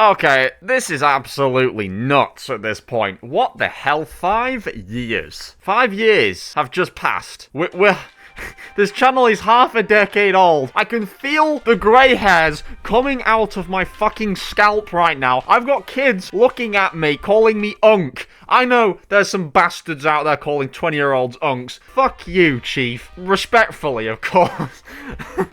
Okay, this is absolutely nuts at this point. What the hell? 5 years. 5 years have just passed. We're this channel is half a decade old. I can feel the grey hairs coming out of my fucking scalp right now. I've got kids looking at me, calling me unk. I know there's some bastards out there calling 20-year-olds unks. Fuck you, Chief. Respectfully, of course.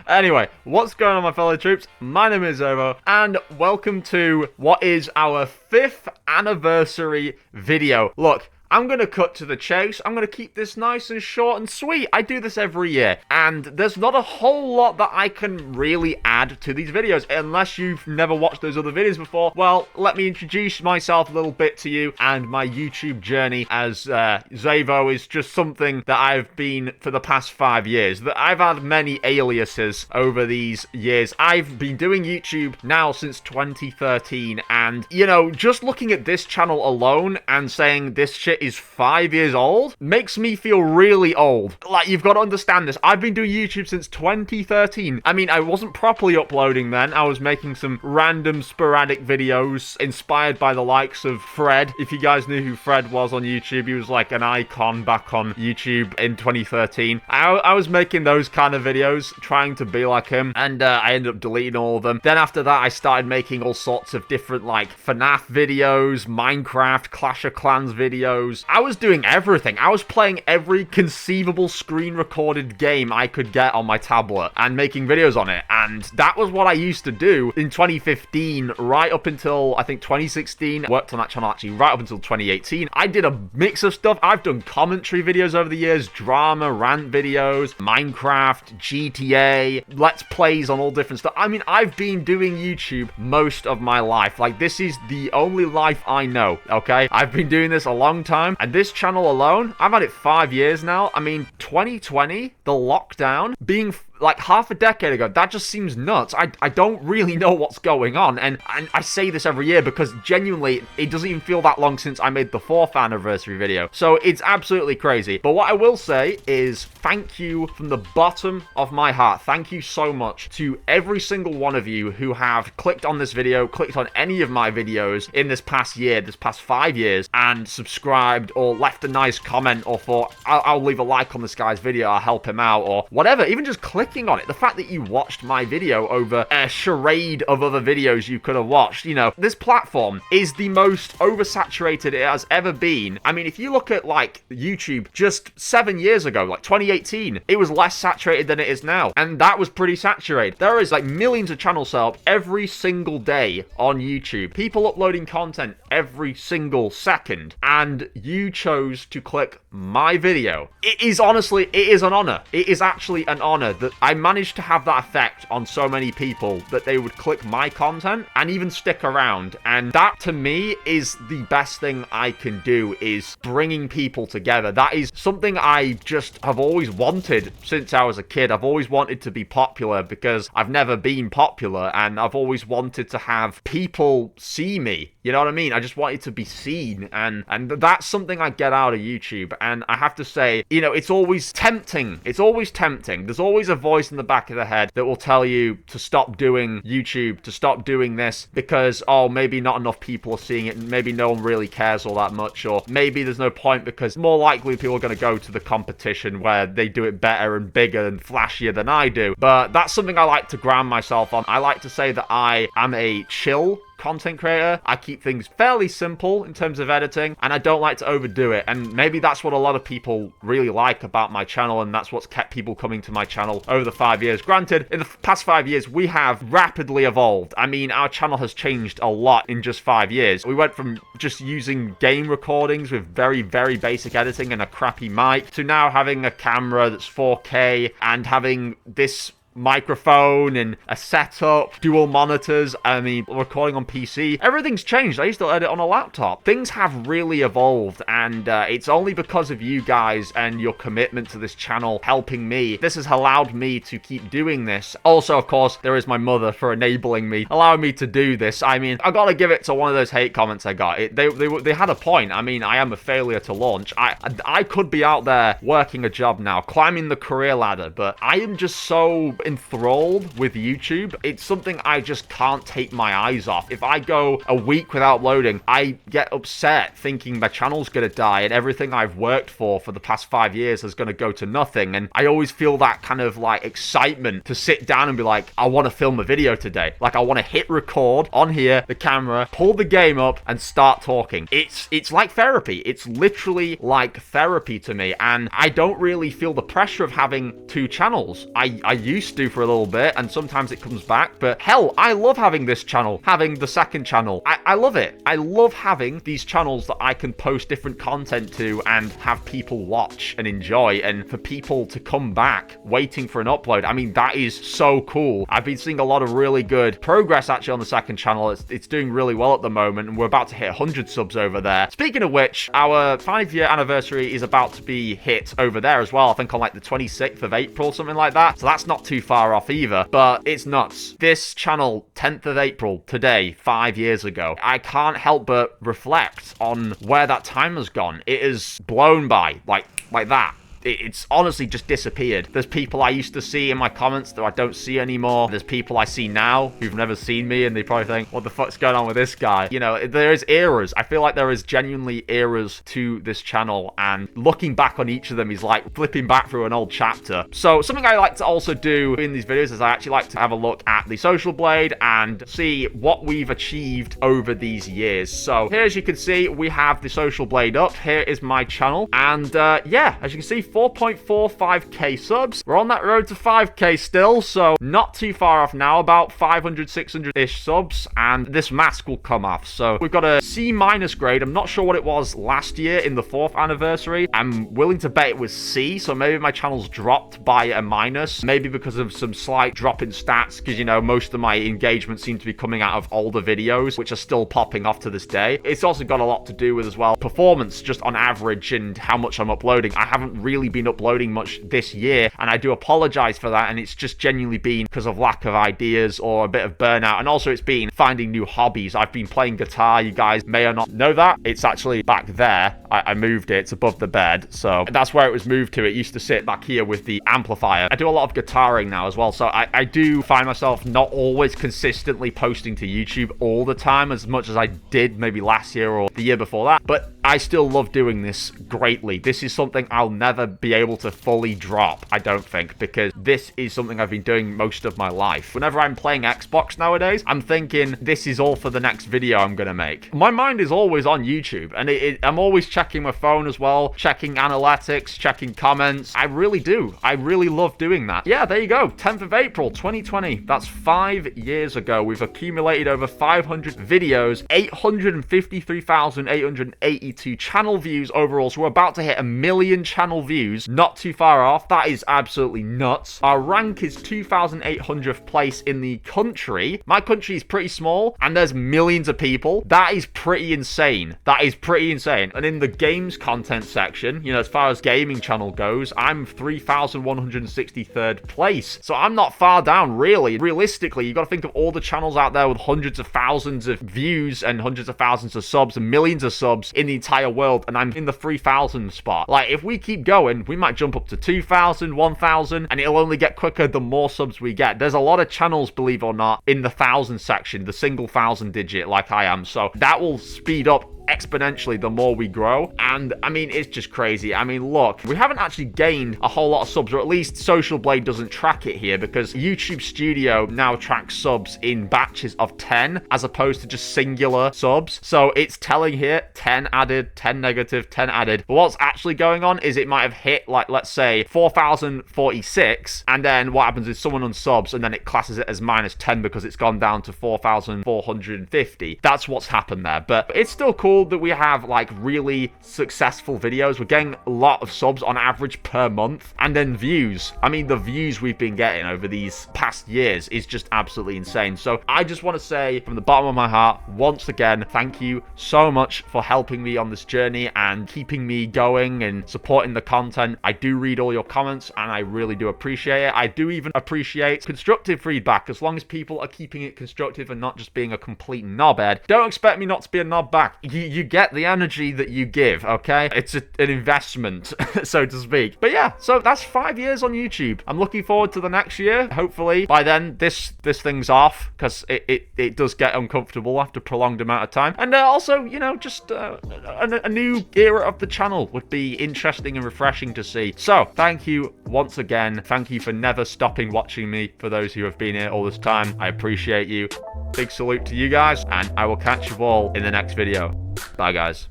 Anyway, what's going on, my fellow troops? My name is Xavvo, and welcome to what is our 5th anniversary video. Look, I'm going to cut to the chase. I'm going to keep this nice and short and sweet. I do this every year, and there's not a whole lot that I can really add to these videos unless you've never watched those other videos before. Well, let me introduce myself a little bit to you, and my YouTube journey as Xavvo is just something that I've been for the past 5 years. That I've had many aliases over these years. I've been doing YouTube now since 2013, and, you know, just looking at this channel alone and saying this shit is 5 years old makes me feel really old. Like, you've got to understand this. I've been doing YouTube since 2013. I mean, I wasn't properly uploading then. I was making some random sporadic videos inspired by the likes of Fred. If you guys knew who Fred was on YouTube, he was like an icon back on YouTube in 2013. I was making those kind of videos, trying to be like him, and I ended up deleting all of them. Then after that, I started making all sorts of different, like, FNAF videos, Minecraft, Clash of Clans videos. I was doing everything. I was playing every conceivable screen-recorded game I could get on my tablet and making videos on it. And that was what I used to do in 2015, right up until, I think, 2016. I worked on that channel, actually, right up until 2018. I did a mix of stuff. I've done commentary videos over the years, drama, rant videos, Minecraft, GTA, Let's Plays on all different stuff. I mean, I've been doing YouTube most of my life. Like, this is the only life I know, okay? I've been doing this a long time. And this channel alone, I've had it 5 years now. I mean, 2020, the lockdown, being like half a decade ago, that just seems nuts. I don't really know what's going on, and I say this every year because genuinely it doesn't even feel that long since I made the 4th anniversary video, so it's absolutely crazy. But what I will say is thank you from the bottom of my heart. Thank you so much to every single one of you who have clicked on this video, clicked on any of my videos in this past year, this past 5 years, and subscribed or left a nice comment or thought, I'll leave a like on this guy's video, I'll help him out, or whatever. Even just clicking on it. The fact that you watched my video over a charade of other videos you could have watched. You know, this platform is the most oversaturated it has ever been. I mean, if you look at, like, YouTube just 7 years ago, like 2018, it was less saturated than it is now. And that was pretty saturated. There is, like, millions of channels set up every single day on YouTube. People uploading content every single second. And you chose to click my video. It is honestly, it is an honor. It is actually an honor that I managed to have that effect on so many people that they would click my content and even stick around. And that, to me, is the best thing I can do, is bringing people together. That is something I just have always wanted since I was a kid. I've always wanted to be popular because I've never been popular, and I've always wanted to have people see me. You know what I mean? I just wanted to be seen, and that's something I get out of YouTube. And I have to say, you know, it's always tempting. It's always tempting. There's always a voice in the back of the head that will tell you to stop doing YouTube, to stop doing this because, oh, maybe not enough people are seeing it, and maybe no one really cares all that much, or maybe there's no point because more likely people are going to go to the competition where they do it better and bigger and flashier than I do. But that's something I like to ground myself on. I like to say that I am a chill content creator. I keep things fairly simple in terms of editing, and I don't like to overdo it. And maybe that's what a lot of people really like about my channel, and that's what's kept people coming to my channel over the 5 years. Granted, in the past 5 years, we have rapidly evolved. I mean, our channel has changed a lot in just 5 years. We went from just using game recordings with very, very basic editing and a crappy mic to now having a camera that's 4K and having this microphone and a setup, dual monitors. I mean, recording on PC. Everything's changed. I used to edit on a laptop. Things have really evolved, and it's only because of you guys and your commitment to this channel helping me. This has allowed me to keep doing this. Also, of course, there is my mother for enabling me, allowing me to do this. I mean, I gotta give it to one of those hate comments I got. They had a point. I mean, I am a failure to launch. I could be out there working a job now, climbing the career ladder, but I am just so enthralled with YouTube. It's something I just can't take my eyes off. If I go a week without uploading, I get upset thinking my channel's gonna die and everything I've worked for the past 5 years is gonna go to nothing. And I always feel that kind of like excitement to sit down and be like, I want to film a video today. Like, I want to hit record on here, the camera, pull the game up and start talking. It's like therapy. It's literally like therapy to me. And I don't really feel the pressure of having 2 channels. I used to for a little bit, and sometimes it comes back, but hell, I love having this channel, having the second channel. I love it. I love having these channels that I can post different content to and have people watch and enjoy, and for people to come back waiting for an upload. I mean, that is so cool. I've been seeing a lot of really good progress actually on the second channel. It's doing really well at the moment, and we're about to hit 100 subs over there. Speaking of which, our 5-year anniversary is about to be hit over there as well. I think on like the 26th of April, something like that. So that's not too far off either, but it's nuts. This channel, 10th of April, today, 5 years ago, I can't help but reflect on where that time has gone. It has blown by like that. It's honestly just disappeared. There's people I used to see in my comments that I don't see anymore. There's people I see now who've never seen me, and they probably think, what the fuck's going on with this guy? You know, there is eras. I feel like there is genuinely eras to this channel, and looking back on each of them is like flipping back through an old chapter. So something I like to also do in these videos is I actually like to have a look at the Social Blade and see what we've achieved over these years. So here, as you can see, we have the Social Blade up. Here is my channel, and yeah, as you can see, 4.45k subs. We're on that road to 5k still, so not too far off now, about 500, 600-ish subs, and this mask will come off. So we've got a C- grade. I'm not sure what it was last year in the 4th anniversary. I'm willing to bet it was C, so maybe my channel's dropped by a minus, maybe because of some slight drop in stats, because, you know, most of my engagement seems to be coming out of older videos, which are still popping off to this day. It's also got a lot to do with, as well, performance just on average and how much I'm uploading. I haven't really been uploading much this year, and I do apologize for that, and it's just genuinely been because of lack of ideas or a bit of burnout, and also it's been finding new hobbies. I've been playing guitar. You guys may or not know that. It's actually back there. I moved it. It's above the bed, so that's where it was moved to. It used to sit back here with the amplifier. I do a lot of guitaring now as well, so I do find myself not always consistently posting to YouTube all the time as much as I did maybe last year or the year before that, but I still love doing this greatly. This is something I'll never be able to fully drop, I don't think, because this is something I've been doing most of my life. Whenever I'm playing Xbox nowadays, I'm thinking this is all for the next video I'm gonna make. My mind is always on YouTube, and I'm always checking my phone as well, checking analytics, checking comments. I really do. I really love doing that. Yeah, there you go. 10th of April, 2020. That's 5 years ago. We've accumulated over 500 videos, 853,882 channel views overall, so we're about to hit 1 million channel views. Not too far off. That is absolutely nuts. Our rank is 2,800th place in the country. My country is pretty small, and there's millions of people. That is pretty insane. That is pretty insane. And in the games content section, you know, as far as gaming channel goes, I'm 3,163rd place. So I'm not far down, really. Realistically, you got to think of all the channels out there with hundreds of thousands of views and hundreds of thousands of subs and millions of subs in the entire world, and I'm in the 3,000 spot. Like, if we keep going, we might jump up to 2,000, 1,000, and it'll only get quicker the more subs we get. There's a lot of channels, believe it or not, in the 1,000 section, the single 1,000 digit, like I am. So that will speed up exponentially the more we grow, and I mean, it's just crazy. I mean, look, we haven't actually gained a whole lot of subs, or at least Social Blade doesn't track it here, because YouTube Studio now tracks subs in batches of 10 as opposed to just singular subs. So it's telling here 10 added, 10 negative, 10 added, but what's actually going on is it might have hit, like, let's say 4,046, and then what happens is someone unsubs and then it classes it as minus 10 because it's gone down to 4,450. That's what's happened there, but it's still cool that we have like really successful videos. We're getting a lot of subs on average per month, and then views. I mean, the views we've been getting over these past years is just absolutely insane. So I just want to say from the bottom of my heart, once again, thank you so much for helping me on this journey and keeping me going and supporting the content. I do read all your comments, and I really do appreciate it. I do even appreciate constructive feedback, as long as people are keeping it constructive and not just being a complete knobhead. Don't expect me not to be a knob back. you get the energy that you give, okay? It's an investment, so to speak. But yeah, so that's 5 years on YouTube. I'm looking forward to the next year. Hopefully by then this thing's off, because it does get uncomfortable after a prolonged amount of time. And also, you know, just a new era of the channel would be interesting and refreshing to see. So thank you once again. Thank you for never stopping watching me, for those who have been here all this time. I appreciate you. Big salute to you guys, and I will catch you all in the next video. Bye, guys.